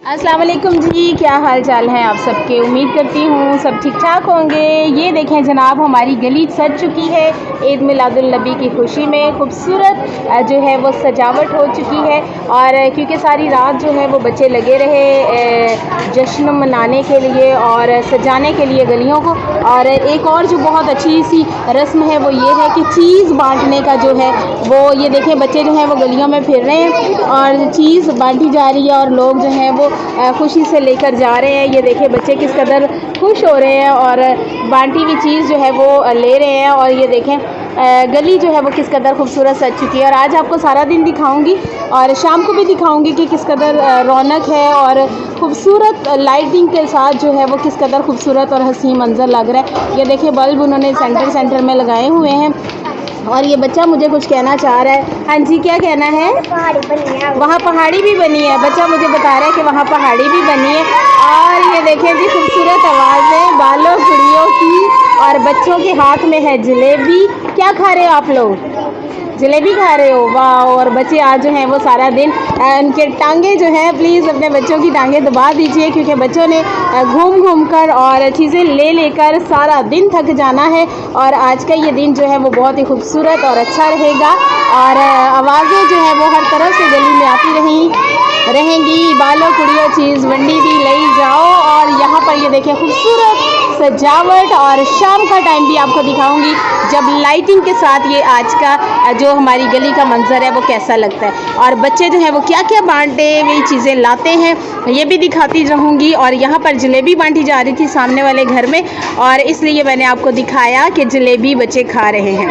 अस्सलाम वालेकुम जी, क्या हाल चाल है आप सबके। उम्मीद करती हूँ सब ठीक ठाक होंगे। ये देखें जनाब, हमारी गली सज चुकी है ईद मिलादुल नबी की खुशी में। खूबसूरत जो है वो सजावट हो चुकी है और क्योंकि सारी रात जो है वो बच्चे लगे रहे जश्न मनाने के लिए और सजाने के लिए गलियों को। और एक और जो बहुत अच्छी सी रस्म है वो ये है कि चीज़ बांटने का जो है वो, ये देखें बच्चे जो हैं वो गलियों में फिर रहे हैं और चीज़ बांटी जा रही है और लोग जो हैं वो खुशी से लेकर जा रहे हैं। ये देखिए बच्चे किस कदर खुश हो रहे हैं और बांटी हुई चीज़ जो है वो ले रहे हैं। और ये देखें गली जो है वो किस कदर खूबसूरत सज चुकी है। और आज आपको सारा दिन दिखाऊंगी और शाम को भी दिखाऊंगी कि किस कदर रौनक है और खूबसूरत लाइटिंग के साथ जो है वो किस कदर खूबसूरत और हसीन मंजर लग रहा है। ये देखिए बल्ब उन्होंने सेंटर में लगाए हुए हैं और ये बच्चा मुझे कुछ कहना चाह रहा है। हाँ जी, क्या कहना है? पहाड़ी बनी है, वहाँ पहाड़ी भी बनी है। बच्चा मुझे बता रहा है कि वहाँ पहाड़ी भी बनी है। और ये देखें जी खूबसूरत आवाज़ें बालों गुड़ियों की और बच्चों के हाथ में है जलेबी। क्या खा रहे हो आप लोग? जलेबी खा रहे हो? वाह। और बच्चे आज जो हैं वो सारा दिन उनके टांगे जो हैं, प्लीज़ अपने बच्चों की टांगे दबा दीजिए क्योंकि बच्चों ने घूम घूम कर और चीज़ें ले लेकर सारा दिन थक जाना है। और आज का ये दिन जो है वो बहुत ही खूबसूरत और अच्छा रहेगा और आवाज़ें जो है वो हर तरफ से गली में आती रहेंगी। बालों कुड़ियों चीज़ वंडी भी ले जाओ। और यहाँ पर ये देखें खूबसूरत सजावट और शाम का टाइम भी आपको दिखाऊंगी जब लाइटिंग के साथ ये आज का जो हमारी गली का मंजर है वो कैसा लगता है और बच्चे जो हैं वो क्या क्या बांटे हुई चीज़ें लाते हैं ये भी दिखाती रहूँगी। और यहाँ पर जलेबी बांटी जा रही थी सामने वाले घर में और इसलिए मैंने आपको दिखाया कि जलेबी बच्चे खा रहे हैं।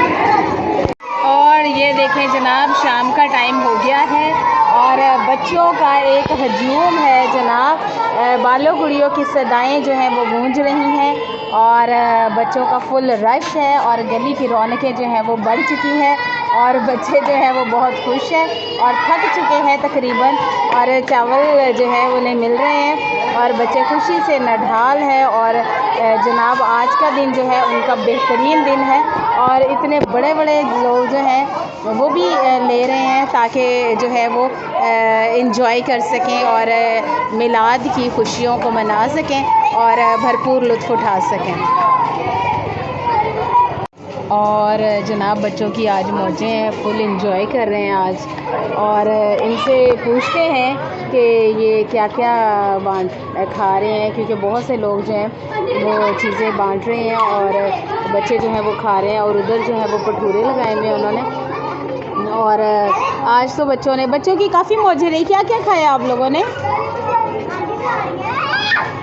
और ये देखें जनाब, शाम का टाइम हो गया है और बच्चों का एक हजूम है जनाब। बालों गुड़ियों की सदाएं जो हैं वो गूंज रही हैं और बच्चों का फुल रश है और गली की रौनकें जो हैं वो बढ़ चुकी हैं और बच्चे जो हैं वो बहुत खुश हैं और थक चुके हैं तकरीबन। और चावल जो है वो नहीं मिल रहे हैं और बच्चे खुशी से नढाल है। और जनाब आज का दिन जो है उनका बेहतरीन दिन है और इतने बड़े बड़े लोग जो हैं वो भी ले रहे हैं ताकि जो है वो इंजॉय कर सकें और मिलाद की खुशियों को मना सकें और भरपूर लुत्फ़ उठा सकें। और जनाब बच्चों की आज मौजें हैं, फुल इंजॉय कर रहे हैं आज। और इनसे पूछते हैं कि ये क्या क्या खा रहे हैं क्योंकि बहुत से लोग जो हैं वो चीज़ें बांट रहे हैं और बच्चे जो हैं वो खा रहे हैं। और उधर जो है वो भटूरे लगाए हुए हैं उन्होंने। और आज तो बच्चों की काफ़ी मौजें रही। क्या क्या खाया आप लोगों ने?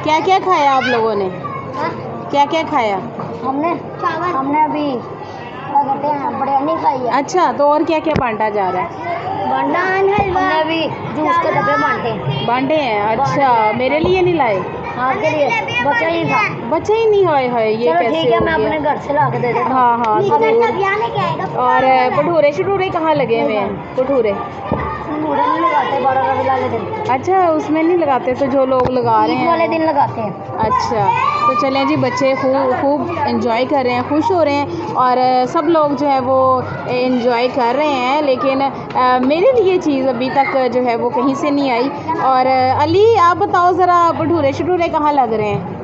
क्या क्या खाया आप लोगों ने? क्या क्या खाया? हमने अभी क्या कहते हैं बिरयानी खाई है। अच्छा, तो और क्या क्या बांटा जा रहा है? हमने अभी जूस के डब्बे बांटे हैं। अच्छा, मेरे लिए नहीं लाए? आपके लिए बच्चा ही था। बच्चे ही नहीं होए है, ये कैसे ठीक है, हो मैं गया? अपने घर से ला के दे देता हूँ। हाँ ज़रूर। और भटूरे शटूरे कहाँ लगे हुए हैं? भटूरे नहीं लगाते, बड़ा वाले दिन। अच्छा, उसमें नहीं लगाते, तो जो लोग लगा रहे हैं वाले दिन लगाते हैं। अच्छा, तो चलें जी, बच्चे खूब एंजॉय कर रहे हैं, खुश हो रहे हैं और सब लोग जो है वो एंजॉय कर रहे हैं। लेकिन मेरे लिए चीज़ अभी तक जो है वो कहीं से नहीं आई। और अली आप बताओ ज़रा, भटूरे शटूरे कहाँ लग रहे हैं?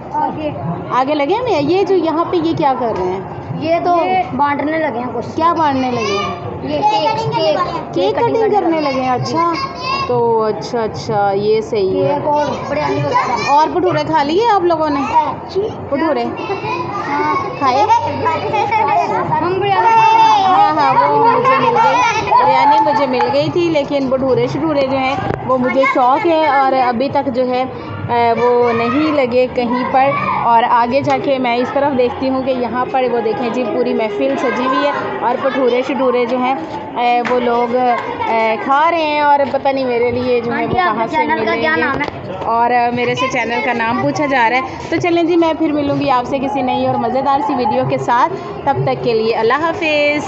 आगे लगे हुए हैं। ये जो यहाँ पे ये क्या कर रहे हैं? ये तो बांटने लगे हैं कुछ। क्या बांटने लगे हैं? ये केक कटिंग करने लगे हैं। अच्छा, तो अच्छा ये सही है। और बिरयानी वगैरह। और भटूरे खा लिए आप लोगों ने? भटूरे खाए? हाँ वो मुझे मिल गई, बिरयानी मुझे मिल गई थी। लेकिन भटूरे शटूरे जो हैं वो मुझे शौक़ है और अभी तक जो है वो नहीं लगे कहीं पर। और आगे जाके मैं इस तरफ देखती हूँ कि यहाँ पर वो देखें जी पूरी महफिल सजी हुई है और भटूरे शटूरे जो हैं वो लोग खा रहे हैं। और पता नहीं मेरे लिए जो है वो कहाँ से मिलेंगे और मेरे से चैनल का नाम पूछा जा रहा है। तो चलें जी, मैं फिर मिलूँगी आपसे किसी नई और मज़ेदार सी वीडियो के साथ। तब तक के लिए अल्लाह हाफिज़।